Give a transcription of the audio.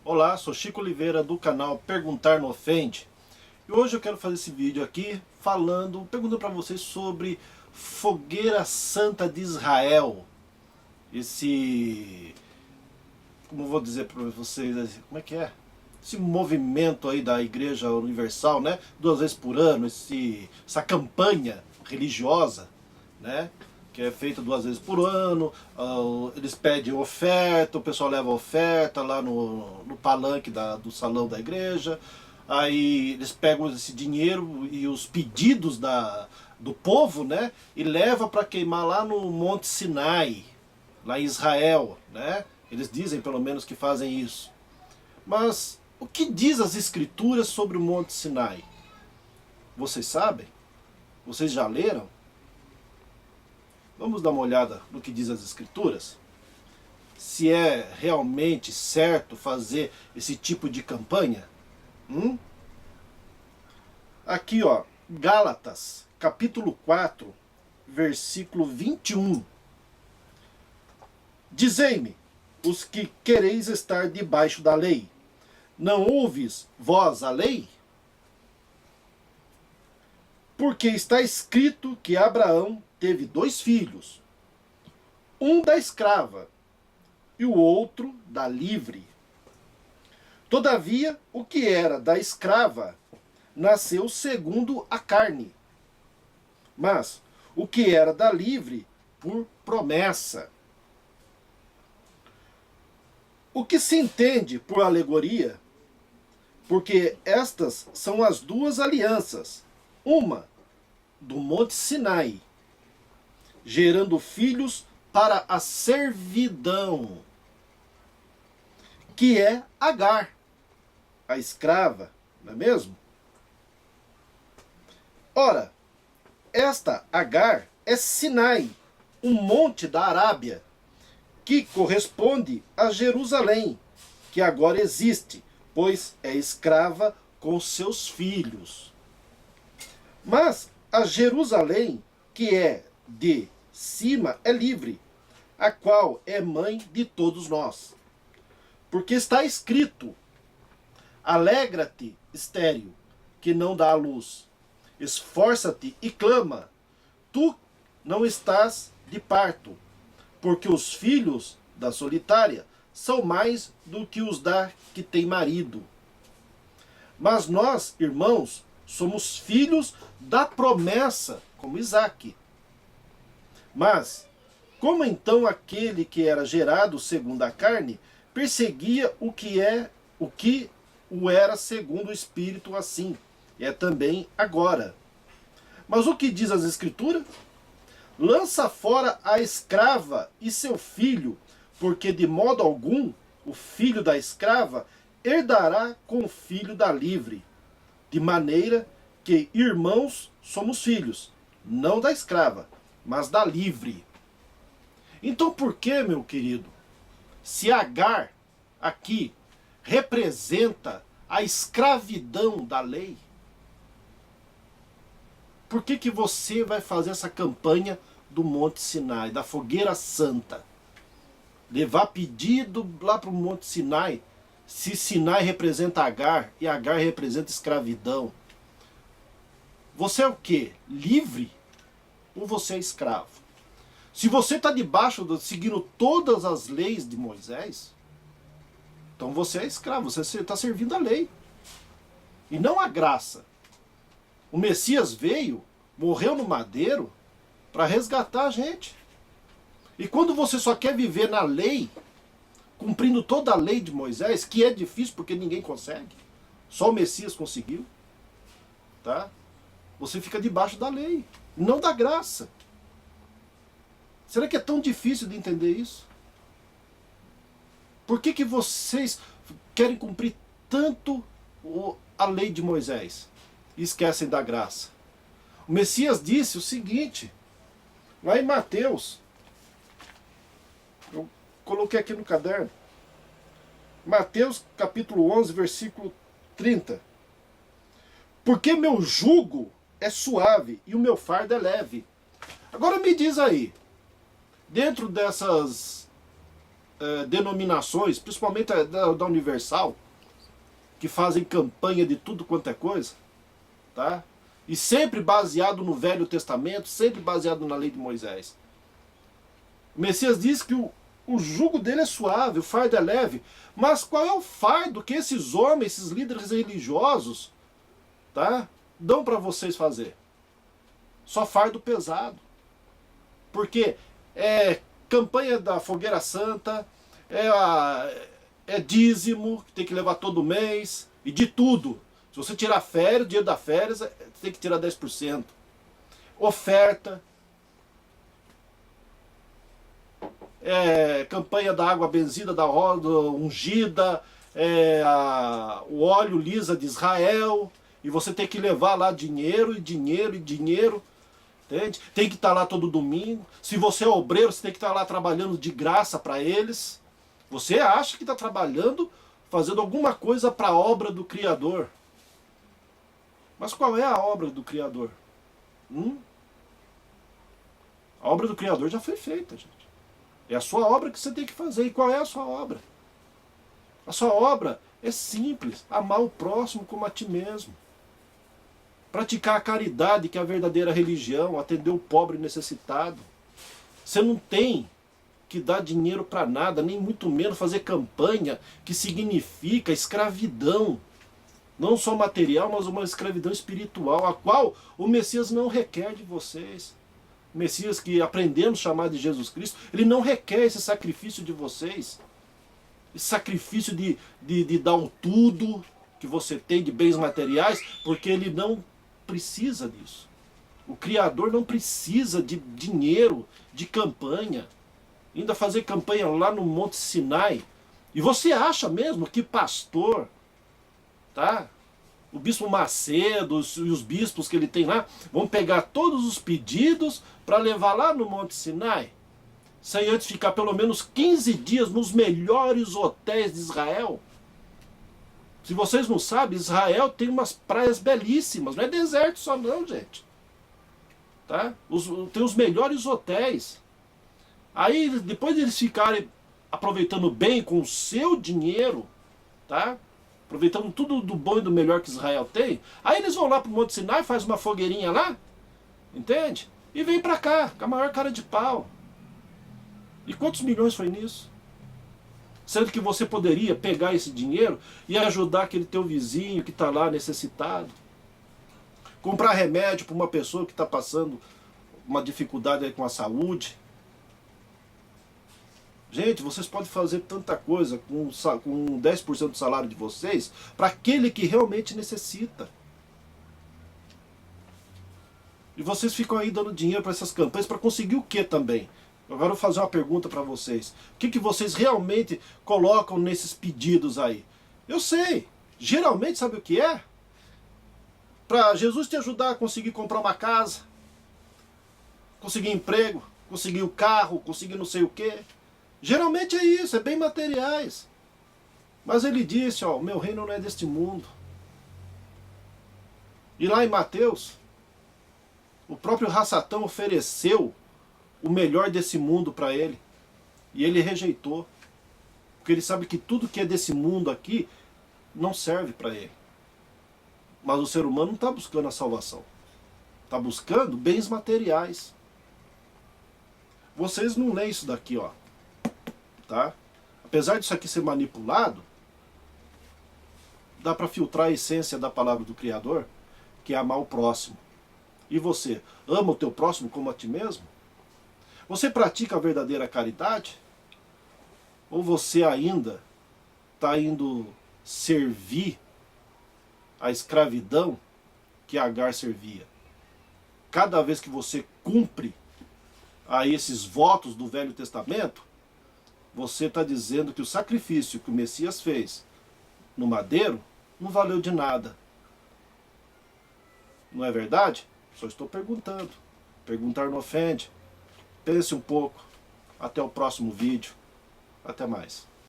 Olá, sou Chico Oliveira do canal Perguntar Não Ofende. E hoje eu quero fazer esse vídeo aqui perguntando para vocês sobre Fogueira Santa de Israel. Como eu vou dizer para vocês, como é que é? Esse movimento aí da Igreja Universal, né? 2 vezes por ano, essa campanha religiosa, né? Que é feita 2 vezes por ano. Eles pedem oferta, o pessoal leva oferta lá no palanque do salão da igreja. Aí eles pegam esse dinheiro e os pedidos do povo, né? E leva para queimar lá no Monte Sinai, lá em Israel, né? Eles dizem pelo menos que fazem isso. Mas o que diz as escrituras sobre o Monte Sinai? Vocês sabem? Vocês já leram? Vamos dar uma olhada no que diz as escrituras? Se é realmente certo fazer esse tipo de campanha? Aqui, ó, Gálatas, capítulo 4, versículo 21. Dizei-me, os que quereis estar debaixo da lei, não ouvis vós a lei? Porque está escrito que Abraão teve 2 filhos, um da escrava e o outro da livre. Todavia, o que era da escrava nasceu segundo a carne, mas o que era da livre por promessa. O que se entende por alegoria? Porque estas são as 2 alianças, uma do Monte Sinai, gerando filhos para a servidão, que é Agar, a escrava, não é mesmo? Ora, esta Agar é Sinai, um monte da Arábia, que corresponde a Jerusalém, que agora existe, pois é escrava com seus filhos. Mas a Jerusalém, que é de cima, é livre, a qual é mãe de todos nós. Porque está escrito: alegra-te, estéril, que não dá à luz. Esforça-te e clama, tu não estás de parto, porque os filhos da solitária são mais do que os da que tem marido. Mas nós, irmãos, somos filhos da promessa, como Isaque. Mas, como então aquele que era gerado segundo a carne perseguia o que o era segundo o Espírito, assim é também agora. Mas o que diz as Escrituras? Lança fora a escrava e seu filho, porque de modo algum o filho da escrava herdará com o filho da livre. De maneira que irmãos somos filhos, não da escrava, mas da livre. Então por que, meu querido, se Agar aqui representa a escravidão da lei, por que você vai fazer essa campanha do Monte Sinai, da Fogueira Santa? Levar pedido lá para o Monte Sinai, se Sinai representa Agar e Agar representa escravidão. Você é o quê? Livre? Ou você é escravo? Se você está seguindo todas as leis de Moisés, então você é escravo, você está servindo a lei. E não a graça. O Messias veio, morreu no madeiro, para resgatar a gente. E quando você só quer viver na lei, cumprindo toda a lei de Moisés, que é difícil porque ninguém consegue, só o Messias conseguiu, tá? Você fica debaixo da lei, não da graça. Será que é tão difícil de entender isso? Por que vocês querem cumprir tanto a lei de Moisés e esquecem da graça? O Messias disse o seguinte, lá em Mateus, eu coloquei aqui no caderno, Mateus capítulo 11, versículo 30. Porque meu jugo é suave e o meu fardo é leve. Agora me diz aí, dentro denominações, principalmente da Universal, que fazem campanha de tudo quanto é coisa, tá? E sempre baseado no Velho Testamento, sempre baseado na lei de Moisés. O Messias diz que o jugo dele é suave, o fardo é leve. Mas qual é o fardo que esses homens, esses líderes religiosos, tá, dão para vocês fazer? Só fardo pesado. Porque é campanha da Fogueira Santa, é dízimo, que tem que levar todo mês, e de tudo. Se você tirar férias, dia da férias, tem que tirar 10%. Oferta. Campanha da água benzida, da roda ungida, o óleo lisa de Israel, e você tem que levar lá dinheiro, e dinheiro, e dinheiro, entende? Tem que estar lá todo domingo. Se você é obreiro, você tem que estar lá trabalhando de graça para eles. Você acha que está trabalhando, fazendo alguma coisa para a obra do Criador. Mas qual é a obra do Criador? A obra do Criador já foi feita, gente. É a sua obra que você tem que fazer. E qual é a sua obra? A sua obra é simples. Amar o próximo como a ti mesmo. Praticar a caridade, que é a verdadeira religião. Atender o pobre e necessitado. Você não tem que dar dinheiro para nada, nem muito menos fazer campanha, que significa escravidão. Não só material, mas uma escravidão espiritual, a qual o Messias não requer de vocês. O Messias que aprendemos a chamar de Jesus Cristo, ele não requer esse sacrifício de vocês. Esse sacrifício de dar o tudo que você tem de bens materiais, porque ele não precisa disso. O Criador não precisa de dinheiro, de campanha. Ainda fazer campanha lá no Monte Sinai. E você acha mesmo que pastor, tá? O bispo Macedo e os bispos que ele tem lá vão pegar todos os pedidos para levar lá no Monte Sinai? Sem antes ficar pelo menos 15 dias nos melhores hotéis de Israel? Se vocês não sabem, Israel tem umas praias belíssimas. Não é deserto só não, gente. Tá? Tem os melhores hotéis. Aí, depois de eles ficarem aproveitando bem com o seu dinheiro, tá? Aproveitando tudo do bom e do melhor que Israel tem, aí eles vão lá pro Monte Sinai, faz uma fogueirinha lá, entende? E vem pra cá, com a maior cara de pau. E quantos milhões foi nisso? Sendo que você poderia pegar esse dinheiro e ajudar aquele teu vizinho que está lá necessitado. Comprar remédio para uma pessoa que está passando uma dificuldade aí com a saúde. Gente, vocês podem fazer tanta coisa com 10% do salário de vocês para aquele que realmente necessita. E vocês ficam aí dando dinheiro para essas campanhas para conseguir o que também? Agora eu vou fazer uma pergunta para vocês. O que vocês realmente colocam nesses pedidos aí? Eu sei. Geralmente sabe o que é? Para Jesus te ajudar a conseguir comprar uma casa, conseguir emprego, conseguir o carro, conseguir não sei o quê. Geralmente é isso, é bem materiais. Mas ele disse, ó, o meu reino não é deste mundo. E lá em Mateus, o próprio Rassatão ofereceu o melhor desse mundo para ele. E ele rejeitou. Porque ele sabe que tudo que é desse mundo aqui não serve para ele. Mas o ser humano não está buscando a salvação. Está buscando bens materiais. Vocês não leem isso daqui, ó. Tá? Apesar disso aqui ser manipulado, dá para filtrar a essência da palavra do Criador, que é amar o próximo. E você, ama o teu próximo como a ti mesmo? Você pratica a verdadeira caridade? Ou você ainda está indo servir a escravidão que Agar servia? Cada vez que você cumpre a esses votos do Velho Testamento, você está dizendo que o sacrifício que o Messias fez no madeiro não valeu de nada. Não é verdade? Só estou perguntando. Perguntar não ofende. Pense um pouco. Até o próximo vídeo. Até mais.